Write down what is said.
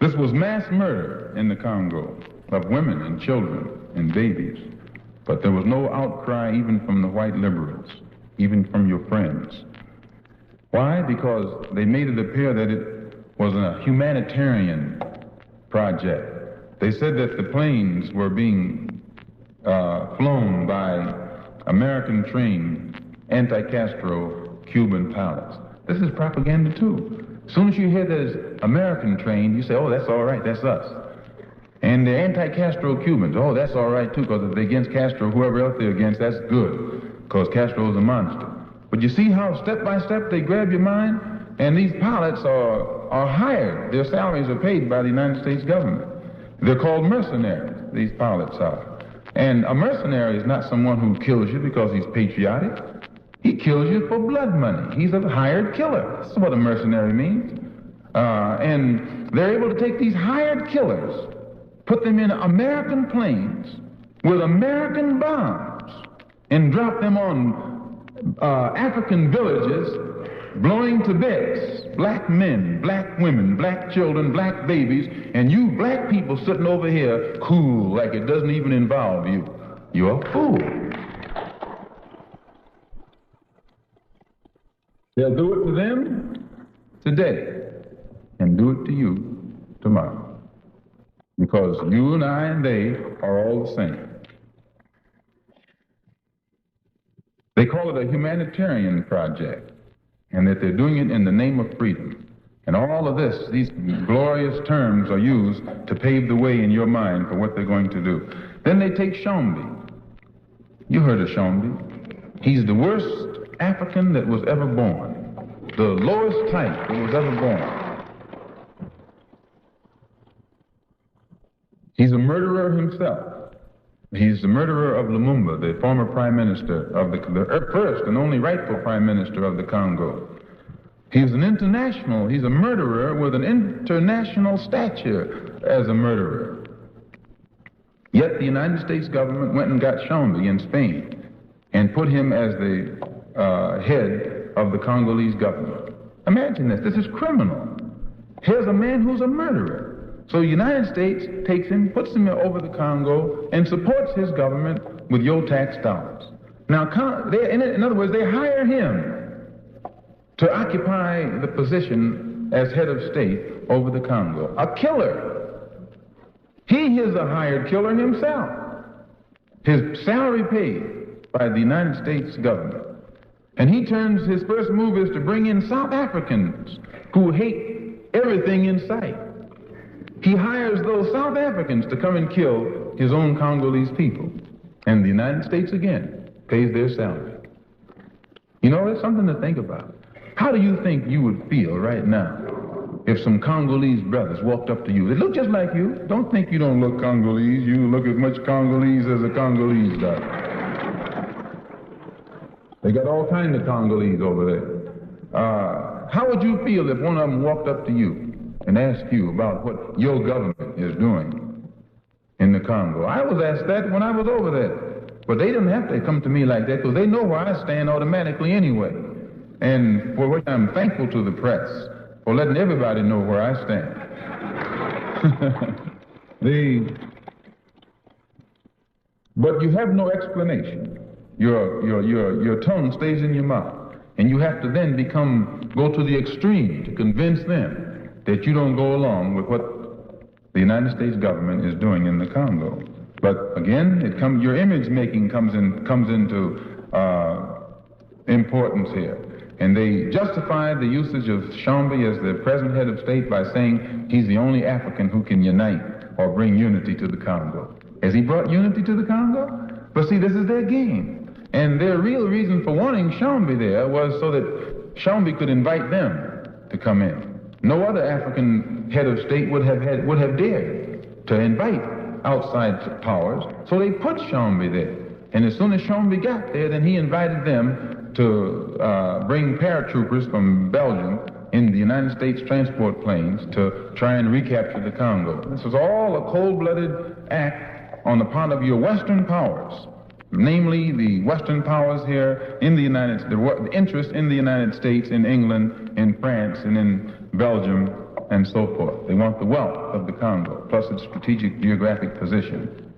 This was mass murder in the Congo of women and children and babies. But there was no outcry even from the white liberals, even from your friends. Why? Because they made it appear that it was a humanitarian project. They said that the planes were being flown by American-trained anti-Castro Cuban pilots. This is propaganda too. As soon as you hear there's American-trained, you say, oh, that's all right, that's us. And the anti-Castro Cubans, oh, that's all right too, because if they're against Castro, whoever else they're against, that's good, because Castro is a monster. But you see how step by step they grab your mind? And these pilots are hired. Their salaries are paid by the United States government. They're called mercenaries, these pilots are. And a mercenary is not someone who kills you because he's patriotic. He kills you for blood money. He's a hired killer. That's what a mercenary means. And they're able to take these hired killers, put them in American planes with American bombs, and drop them on African villages, blowing to bits black men, black women, black children, black babies, and you black people sitting over here cool like it doesn't even involve you. You're a fool. They'll do it to them today and do it to you tomorrow. Because you and I and they are all the same. They call it a humanitarian project, and that they're doing it in the name of freedom. And all of this, these glorious terms are used to pave the way in your mind for what they're going to do. Then they take Shombi. You heard of Shombi. He's the worst African that was ever born, the lowest type that was ever born. He's a murderer himself. He's the murderer of Lumumba, the former prime minister of the first and only rightful prime minister of the Congo. He's a murderer with an international stature as a murderer. Yet the United States government went and got Shombi in Spain and put him as the head of the Congolese government. Imagine this. This is criminal. Here's a man who's a murderer. So the United States takes him, puts him over the Congo, and supports his government with your tax dollars. Now, in other words, they hire him to occupy the position as head of state over the Congo. A killer. He is a hired killer himself. His salary paid by the United States government. And his first move is to bring in South Africans who hate everything in sight. He hires those South Africans to come and kill his own Congolese people. And the United States, again, pays their salary. You know, that's something to think about. How do you think you would feel right now if some Congolese brothers walked up to you? They look just like you. Don't think you don't look Congolese. You look as much Congolese as a Congolese does. They got all kinds of Congolese over there. How would you feel if one of them walked up to you and ask you about what your government is doing in the Congo? I was asked that when I was over there. But they didn't have to come to me like that because they know where I stand automatically anyway. And for which I'm thankful to the press for letting everybody know where I stand. But you have no explanation. Your tongue stays in your mouth. And you have to then go to the extreme to convince them that you don't go along with what the United States government is doing in the Congo. But again, your image making comes into importance here. And they justified the usage of Shombi as the present head of state by saying he's the only African who can unite or bring unity to the Congo. Has he brought unity to the Congo? But see, this is their game. And their real reason for wanting Shombi there was so that Shombi could invite them to come in. No other African head of state would have dared to invite outside powers, so they put Shombi there. And as soon as Shombi got there, then he invited them to bring paratroopers from Belgium in the United States transport planes to try and recapture the Congo. This was all a cold-blooded act on the part of your Western powers, namely the Western powers here in the interest in the United States, in England, in France, and in Belgium, and so forth. They want the wealth of the Congo, plus its strategic geographic position.